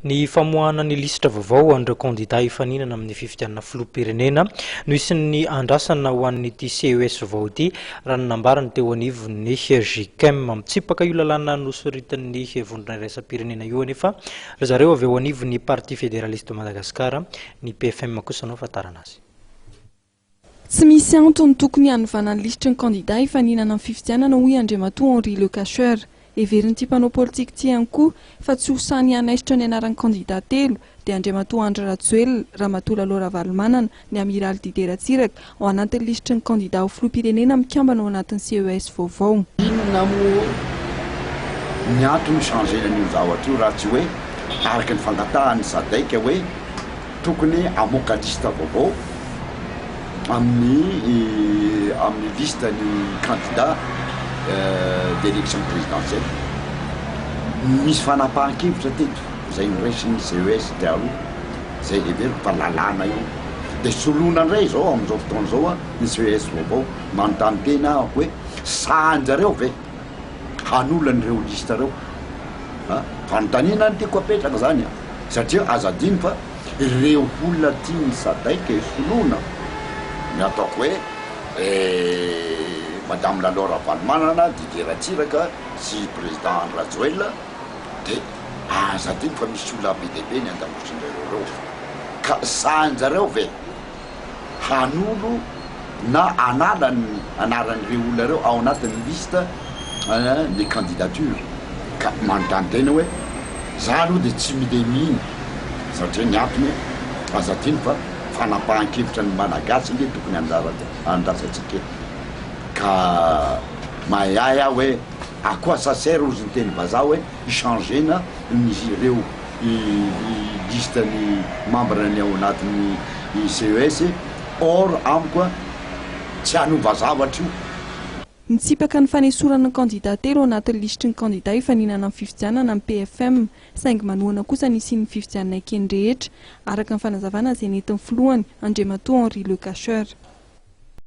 Ny famoahana ny lisitra vaovao andreo kandida hifaninana amin'ny fifidianana filoham-pirenena no isin'ny andrasana ho an'ity CES vaovao ity raha ny nambarany teo anivon'ny JICM mitsipaka io lalàna nosoritan'ny vondrona iraisam-pirenena io anefa ry zareo avy eo anivon'ny Parti fédéraliste de Madagascar ny PFM kosa no ahafantarana azy. Tsy misy antony tokony hanovana ny lisitry ny kandida hifaninana amin'ny fifidianana hoy Andriamatoa Henri Le Cacheur. Everin'ity mpanao politika ity ihany koa fa tsy hosany hanaisitra ny anaran'ny kandida telo dia Andriamatoa Andry Rajoelina, Ramatoa Laura Valomanana, ny Amiral Dider Ratsiraka ao anatin'ny lisitry ny kandida ho filoham-pirenena mikambana ao anatin'ny CES vaovao. Inona moa ny antony changena an'io zavatra io raha tsy hoe araka ny fangatahany Sadaika hoe tokony hamoaka lista vaovao amin'ny lista ny candidat d'élection présidentielle. Misy fanapahan-kevitra teto zay noraisiny CES tialoha zay leveriko fa lalàna io dia soloina indray zao amin'izao fotoana zao ny CES vaovao manontany tena hoe sahanjareo ve hanolanyireo lista reo fanontaniana ny tiako apetraka zany satria azadiny fa ireo olona tiany Sadaika soloina ny ataoko hoe Madame Laura Valomanana, Dider Ratsiraka sy président Rajoelina dia azadiny fa misy olona be dia be ny an-damosindreo ka sahanjareo ve hanolo na anaran'ireo olona reo ao anatin'ny lista ny candidature ka manontany tena hoe za aloha dia tsy midemihina satria ny antony azadiny fa fanapahan-kevitra ny malagasy nge tokony andrasantsika ka mahay aho hoe akoa sasera ozy ny teny vazaha hoe ichangena ny ireo lista ny membre ny ao anatin'ny CES or amiko tsy hanova zavatra io. Mitsipaka ny fanesorana ny kandida telo ao anatin'ny lisitry ny kandida hifaninana amin'ny fifidianana amin'ny PFM saingy manohana kosa ny isian'ny fifidianana ekeny rehetra araka ny fanazavana izay nentin'ny filohany Andriamatoa Henri Le Cacheur.